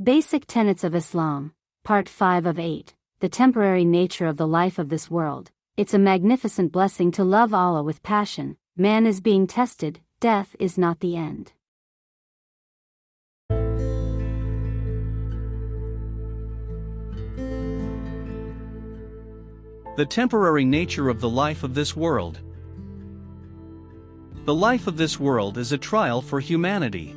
Basic Tenets of Islam, Part 5 of 8, The Temporary Nature of the Life of this World. It's a magnificent blessing to love Allah with passion. Man is being tested, death is not the end. The temporary nature of the life of this world. The life of this world is a trial for humanity.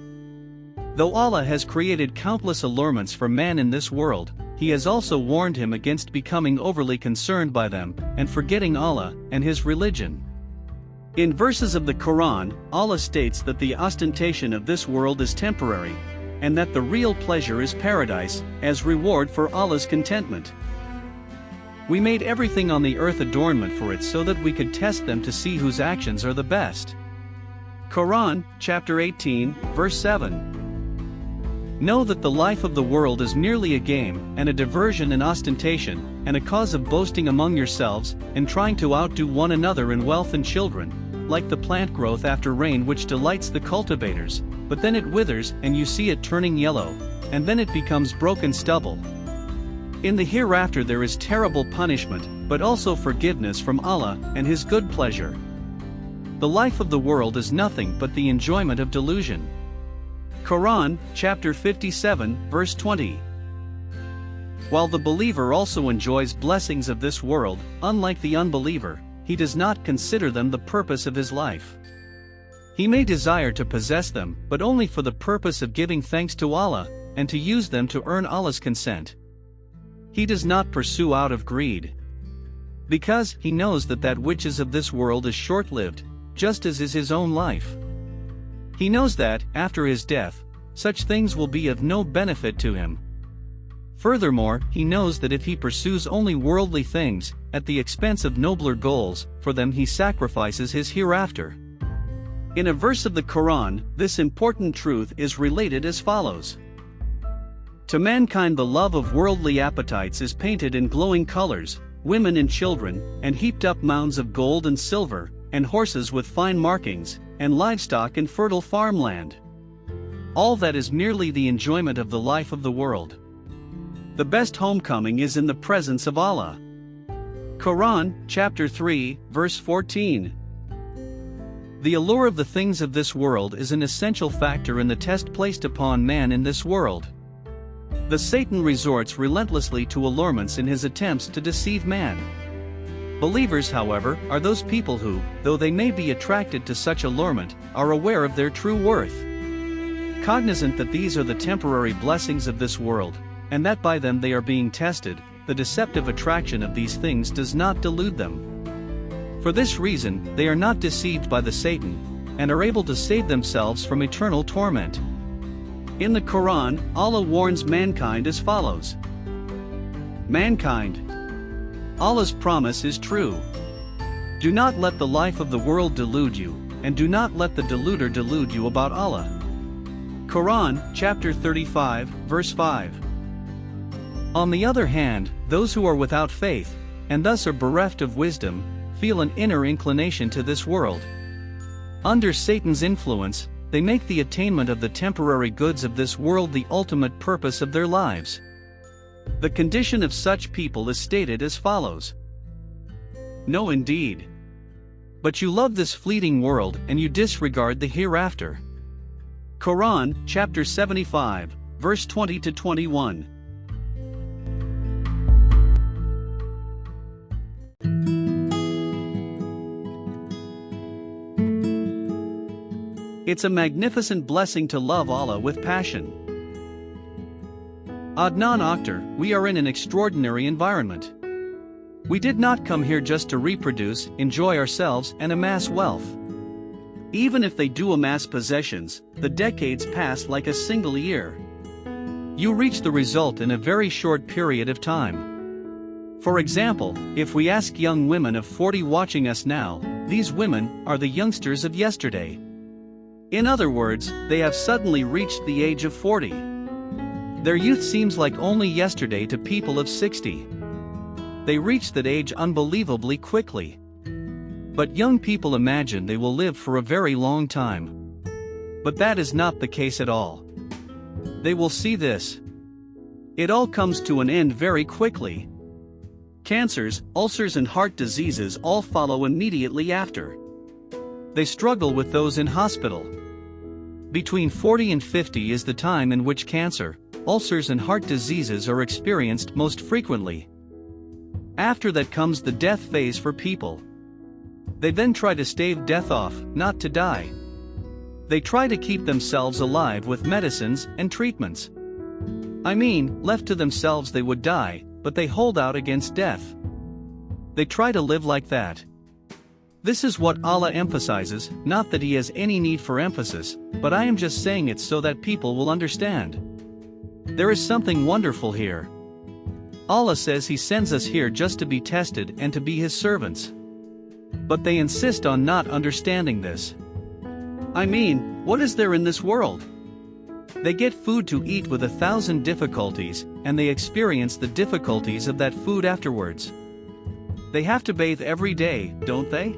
Though Allah has created countless allurements for man in this world, He has also warned him against becoming overly concerned by them and forgetting Allah and His religion. In verses of the Quran, Allah states that the ostentation of this world is temporary, and that the real pleasure is paradise, as reward for Allah's contentment. We made everything on the earth adornment for it so that we could test them to see whose actions are the best. Quran, chapter 18, verse 7. Know that the life of the world is merely a game, and a diversion and ostentation, and a cause of boasting among yourselves, and trying to outdo one another in wealth and children, like the plant growth after rain which delights the cultivators, but then it withers and you see it turning yellow, and then it becomes broken stubble. In the hereafter there is terrible punishment, but also forgiveness from Allah and His good pleasure. The life of the world is nothing but the enjoyment of delusion. Quran, chapter 57, verse 20. While the believer also enjoys blessings of this world, unlike the unbeliever, he does not consider them the purpose of his life. He may desire to possess them, but only for the purpose of giving thanks to Allah, and to use them to earn Allah's consent. He does not pursue out of greed, because he knows that that which is of this world is short-lived, just as is his own life. He knows that, after his death, such things will be of no benefit to him. Furthermore, he knows that if he pursues only worldly things, at the expense of nobler goals, for them he sacrifices his hereafter. In a verse of the Quran, this important truth is related as follows. To mankind the love of worldly appetites is painted in glowing colors, women and children, and heaped up mounds of gold and silver, and horses with fine markings, and livestock and fertile farmland. All that is merely the enjoyment of the life of the world. The best homecoming is in the presence of Allah. Quran, chapter 3, verse 14. The allure of the things of this world is an essential factor in the test placed upon man in this world. The Satan resorts relentlessly to allurements in his attempts to deceive man. Believers, however, are those people who, though they may be attracted to such allurement, are aware of their true worth. Cognizant that these are the temporary blessings of this world, and that by them they are being tested, the deceptive attraction of these things does not delude them. For this reason, they are not deceived by the Satan, and are able to save themselves from eternal torment. In the Quran, Allah warns mankind as follows. Mankind, Allah's promise is true. Do not let the life of the world delude you, and do not let the deluder delude you about Allah. Quran, chapter 35, verse 5. On the other hand, those who are without faith, and thus are bereft of wisdom, feel an inner inclination to this world. Under Satan's influence, they make the attainment of the temporary goods of this world the ultimate purpose of their lives. The condition of such people is stated as follows. No, indeed. But you love this fleeting world and you disregard the hereafter. Quran, chapter 75, verse 20 to 21. It's a magnificent blessing to love Allah with passion. Adnan Akhtar, we are in an extraordinary environment. We did not come here just to reproduce, enjoy ourselves, and amass wealth. Even if they do amass possessions, the decades pass like a single year. You reach the result in a very short period of time. For example, if we ask young women of 40 watching us now, these women are the youngsters of yesterday. In other words, they have suddenly reached the age of 40. Their youth seems like only yesterday to people of 60. They reach that age unbelievably quickly. But young people imagine they will live for a very long time. But that is not the case at all. They will see this. It all comes to an end very quickly. Cancers, ulcers and heart diseases all follow immediately after. They struggle with those in hospital. Between 40 and 50 is the time in which cancer, ulcers and heart diseases are experienced most frequently. After that comes the death phase for people. They then try to stave death off, not to die. They try to keep themselves alive with medicines and treatments. I mean, left to themselves they would die, but they hold out against death. They try to live like that. This is what Allah emphasizes, not that He has any need for emphasis, but I am just saying it so that people will understand. There is something wonderful here. Allah says He sends us here just to be tested and to be His servants. But they insist on not understanding this. I mean, what is there in this world? They get food to eat with 1,000 difficulties, and they experience the difficulties of that food afterwards. They have to bathe every day, don't they?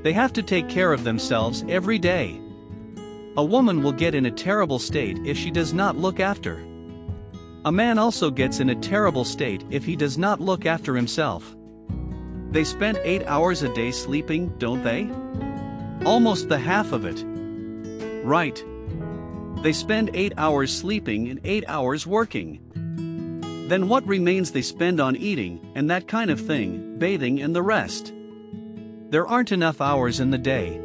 They have to take care of themselves every day. A woman will get in a terrible state if she does not look after. A man also gets in a terrible state if he does not look after himself. They spend 8 hours a day sleeping, don't they? Almost the half of it. Right. They spend 8 hours sleeping and 8 hours working. Then what remains they spend on eating, and that kind of thing, bathing and the rest. There aren't enough hours in the day.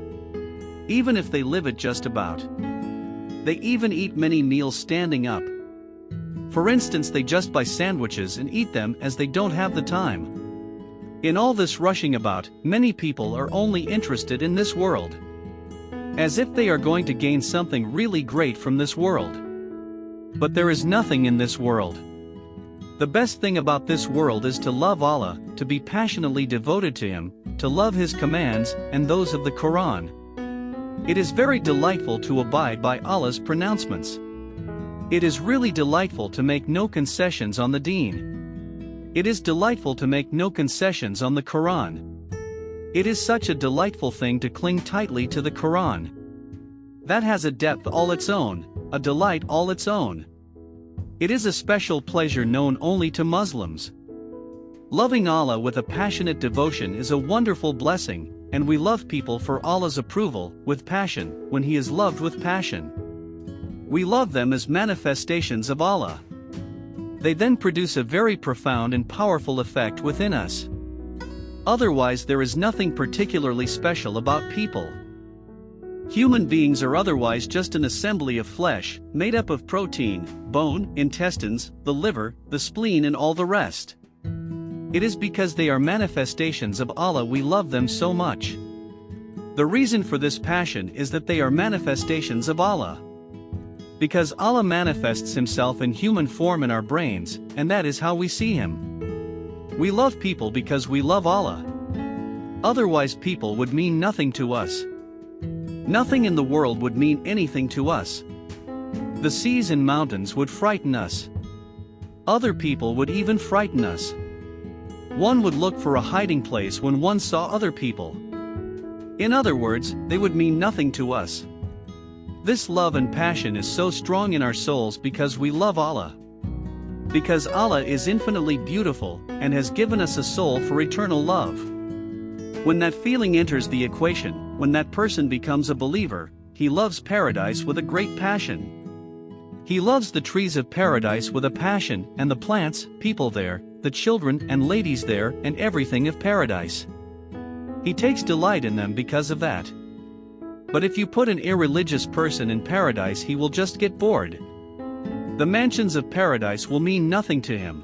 Even if they live it just about. They even eat many meals standing up. For instance, they just buy sandwiches and eat them as they don't have the time. In all this rushing about, many people are only interested in this world. As if they are going to gain something really great from this world. But there is nothing in this world. The best thing about this world is to love Allah, to be passionately devoted to Him, to love His commands and those of the Quran. It is very delightful to abide by Allah's pronouncements. It is really delightful to make no concessions on the Deen. It is delightful to make no concessions on the Quran. It is such a delightful thing to cling tightly to the Quran. That has a depth all its own, a delight all its own. It is a special pleasure known only to Muslims. Loving Allah with a passionate devotion is a wonderful blessing, and we love people for Allah's approval, with passion, when He is loved with passion. We love them as manifestations of Allah. They then produce a very profound and powerful effect within us. Otherwise, there is nothing particularly special about people. Human beings are otherwise just an assembly of flesh, made up of protein, bone, intestines, the liver, the spleen and all the rest. It is because they are manifestations of Allah we love them so much. The reason for this passion is that they are manifestations of Allah. Because Allah manifests Himself in human form in our brains, and that is how we see Him. We love people because we love Allah. Otherwise, people would mean nothing to us. Nothing in the world would mean anything to us. The seas and mountains would frighten us. Other people would even frighten us. One would look for a hiding place when one saw other people. In other words, they would mean nothing to us. This love and passion is so strong in our souls because we love Allah. Because Allah is infinitely beautiful and has given us a soul for eternal love. When that feeling enters the equation, when that person becomes a believer, he loves paradise with a great passion. He loves the trees of paradise with a passion, and the plants, people there, the children and ladies there, and everything of paradise. He takes delight in them because of that. But if you put an irreligious person in paradise, he will just get bored. The mansions of paradise will mean nothing to him.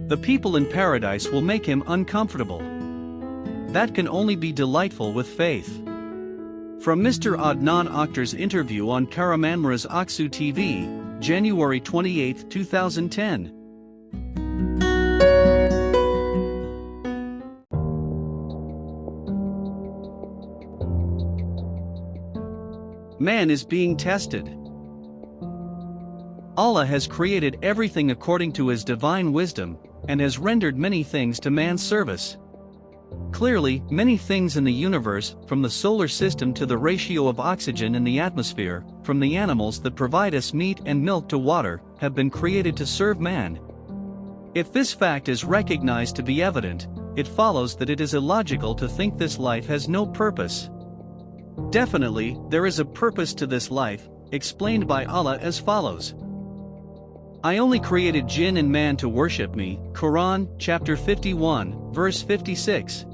The people in paradise will make him uncomfortable. That can only be delightful with faith. From Mr. Adnan Akhtar's interview on Karamanmara's Aksu TV, January 28, 2010. Man is being tested. Allah has created everything according to His divine wisdom, and has rendered many things to man's service. Clearly, many things in the universe, from the solar system to the ratio of oxygen in the atmosphere, from from the animals that provide us meat and milk to water, have been created to serve man. If this fact is recognized to be evident, it follows that it is illogical to think this life has no purpose. Definitely, there is a purpose to this life, explained by Allah as follows. I only created jinn and man to worship me, Quran, chapter 51, verse 56.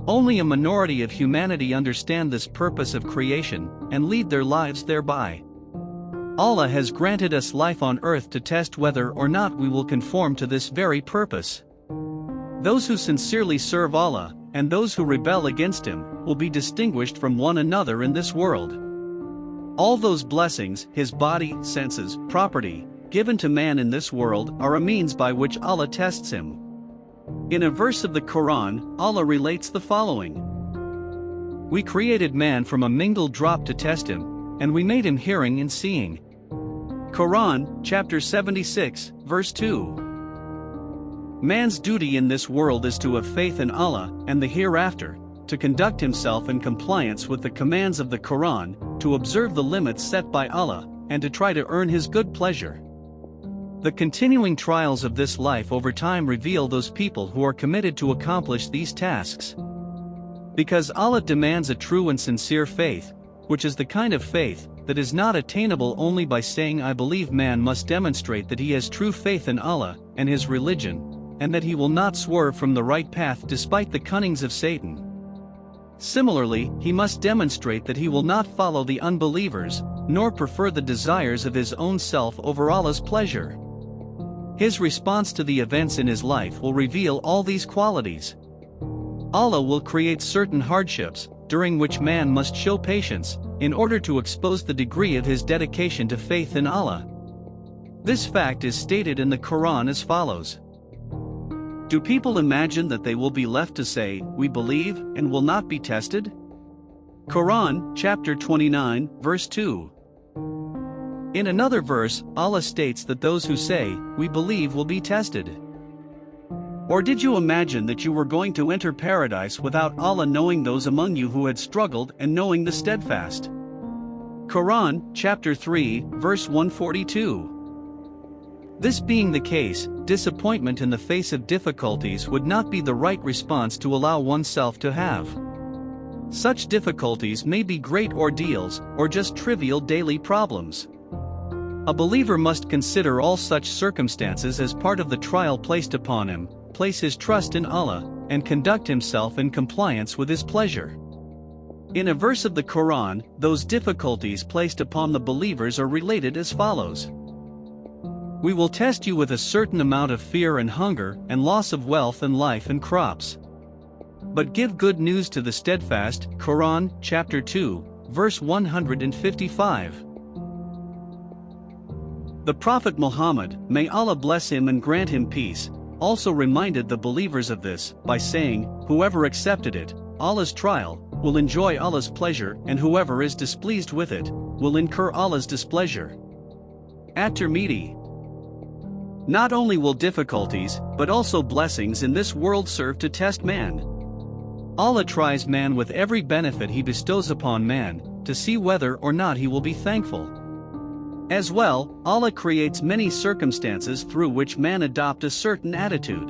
Only a minority of humanity understand this purpose of creation, and lead their lives thereby. Allah has granted us life on earth to test whether or not we will conform to this very purpose. Those who sincerely serve Allah, and those who rebel against Him, will be distinguished from one another in this world. All those blessings, His body, senses, property, given to man in this world are a means by which Allah tests him. In a verse of the Quran, Allah relates the following. We created man from a mingled drop to test him, and we made him hearing and seeing. Quran, chapter 76, verse 2. Man's duty in this world is to have faith in Allah and the hereafter, to conduct himself in compliance with the commands of the Quran, to observe the limits set by Allah, and to try to earn His good pleasure. The continuing trials of this life over time reveal those people who are committed to accomplish these tasks. Because Allah demands a true and sincere faith, which is the kind of faith that is not attainable only by saying I believe. Man must demonstrate that he has true faith in Allah and His religion, and that he will not swerve from the right path despite the cunnings of Satan. Similarly, he must demonstrate that he will not follow the unbelievers, nor prefer the desires of his own self over Allah's pleasure. His response to the events in his life will reveal all these qualities. Allah will create certain hardships, during which man must show patience, in order to expose the degree of his dedication to faith in Allah. This fact is stated in the Quran as follows. Do people imagine that they will be left to say, we believe, and will not be tested? Quran, chapter 29, verse 2. In another verse, Allah states that those who say, we believe will be tested. Or did you imagine that you were going to enter paradise without Allah knowing those among you who had struggled and knowing the steadfast? Quran, chapter 3, verse 142. This being the case, disappointment in the face of difficulties would not be the right response to allow oneself to have. Such difficulties may be great ordeals, or just trivial daily problems. A believer must consider all such circumstances as part of the trial placed upon him, place his trust in Allah, and conduct himself in compliance with His pleasure. In a verse of the Quran, those difficulties placed upon the believers are related as follows. We will test you with a certain amount of fear and hunger, and loss of wealth and life and crops. But give good news to the steadfast, Quran, chapter 2, verse 155. The Prophet Muhammad, may Allah bless him and grant him peace, also reminded the believers of this, by saying, whoever accepted it, Allah's trial, will enjoy Allah's pleasure, and whoever is displeased with it, will incur Allah's displeasure. At-Tirmidhi. Not only will difficulties, but also blessings in this world serve to test man. Allah tries man with every benefit He bestows upon man, to see whether or not he will be thankful. As well, Allah creates many circumstances through which man adopt a certain attitude.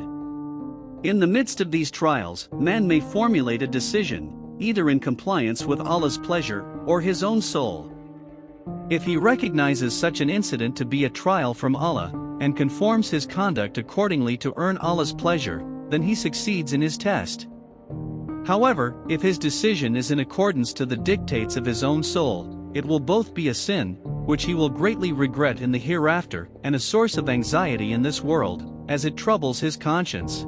In the midst of these trials, man may formulate a decision, either in compliance with Allah's pleasure, or his own soul. If he recognizes such an incident to be a trial from Allah, and conforms his conduct accordingly to earn Allah's pleasure, then he succeeds in his test. However, if his decision is in accordance to the dictates of his own soul, it will both be a sin, which he will greatly regret in the hereafter, and a source of anxiety in this world, as it troubles his conscience.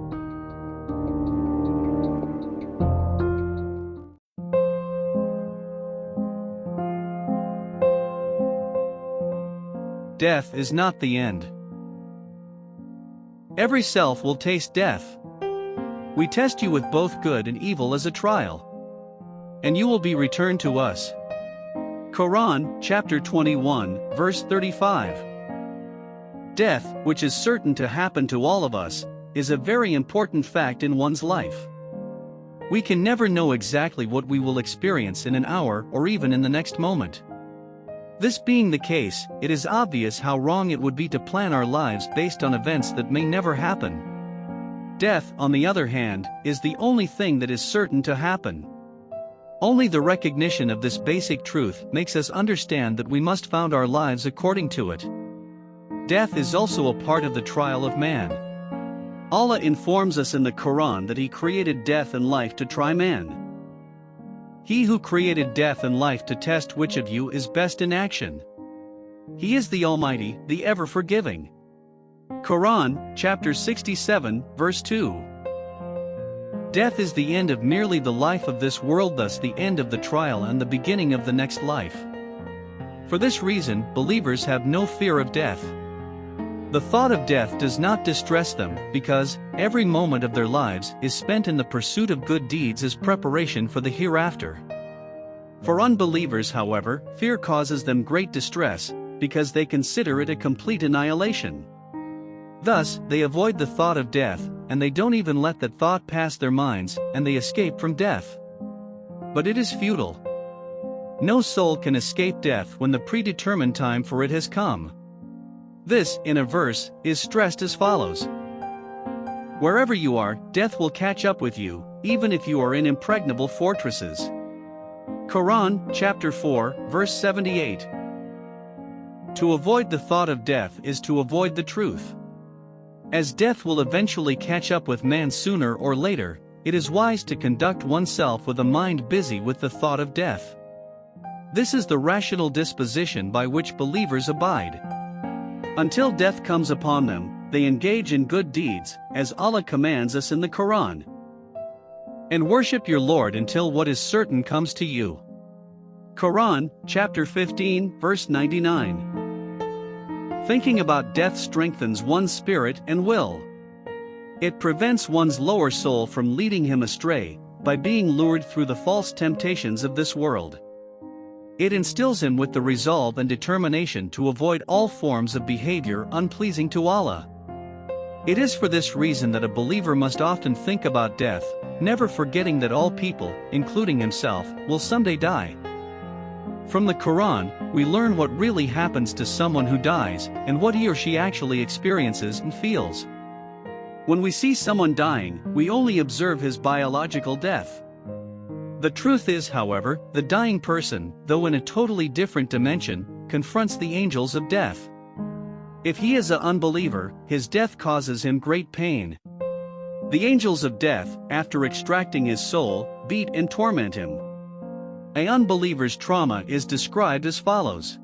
Death is not the end. Every self will taste death. We test you with both good and evil as a trial. And you will be returned to us. Quran, chapter 21, verse 35. Death, which is certain to happen to all of us, is a very important fact in one's life. We can never know exactly what we will experience in an hour or even in the next moment. This being the case, it is obvious how wrong it would be to plan our lives based on events that may never happen. Death, on the other hand, is the only thing that is certain to happen. Only the recognition of this basic truth makes us understand that we must found our lives according to it. Death is also a part of the trial of man. Allah informs us in the Quran that He created death and life to try man. He who created death and life to test which of you is best in action. He is the Almighty, the ever-forgiving. Quran, chapter 67, verse 2. Death is the end of merely the life of this world, thus the end of the trial and the beginning of the next life. For this reason, believers have no fear of death. The thought of death does not distress them, because every moment of their lives is spent in the pursuit of good deeds as preparation for the hereafter. For unbelievers, however, fear causes them great distress, because they consider it a complete annihilation. Thus, they avoid the thought of death, and they don't even let that thought pass their minds, and they escape from death. But it is futile. No soul can escape death when the predetermined time for it has come. This, in a verse, is stressed as follows. Wherever you are, death will catch up with you, even if you are in impregnable fortresses. Quran, chapter 4, verse 78. To avoid the thought of death is to avoid the truth. As death will eventually catch up with man sooner or later, it is wise to conduct oneself with a mind busy with the thought of death. This is the rational disposition by which believers abide. Until death comes upon them, they engage in good deeds, as Allah commands us in the Quran. And worship your Lord until what is certain comes to you. Quran, chapter 15, verse 99. Thinking about death strengthens one's spirit and will. It prevents one's lower soul from leading him astray, by being lured through the false temptations of this world. It instills him with the resolve and determination to avoid all forms of behavior unpleasing to Allah. It is for this reason that a believer must often think about death, never forgetting that all people, including himself, will someday die. From the Quran, we learn what really happens to someone who dies, and what he or she actually experiences and feels. When we see someone dying, we only observe his biological death. The truth is, however, the dying person, though in a totally different dimension, confronts the angels of death. If he is an unbeliever, his death causes him great pain. The angels of death, after extracting his soul, beat and torment him. An unbeliever's trauma is described as follows.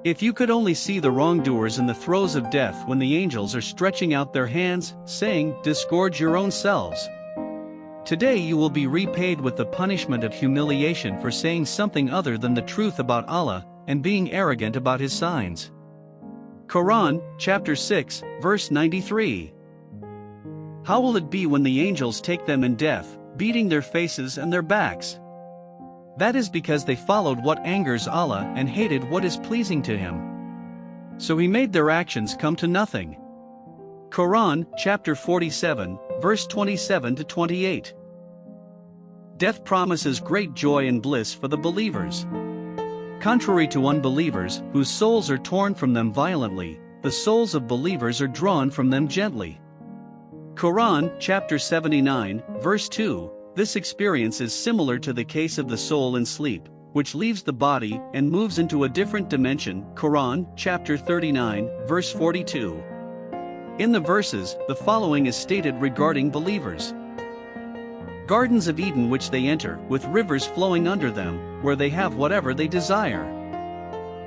If you could only see the wrongdoers in the throes of death when the angels are stretching out their hands, saying, "Disgorge your own selves." Today you will be repaid with the punishment of humiliation for saying something other than the truth about Allah, and being arrogant about His signs. Quran, chapter 6, verse 93. How will it be when the angels take them in death, beating their faces and their backs? That is because they followed what angers Allah and hated what is pleasing to Him. So He made their actions come to nothing. Quran, chapter 47, verse 27 to 28. Death promises great joy and bliss for the believers. Contrary to unbelievers, whose souls are torn from them violently, the souls of believers are drawn from them gently. Quran, chapter 79, verse 2. This experience is similar to the case of the soul in sleep, which leaves the body and moves into a different dimension. Quran, chapter 39, verse 42. In the verses, the following is stated regarding believers. Gardens of Eden which they enter, with rivers flowing under them, where they have whatever they desire.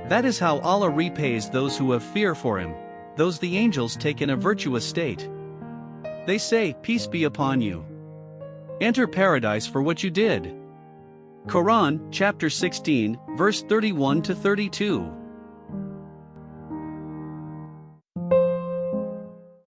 That is how Allah repays those who have fear for Him, those the angels take in a virtuous state. They say, "Peace be upon you. Enter paradise for what you did." Quran, chapter 16, verse 31 to 32.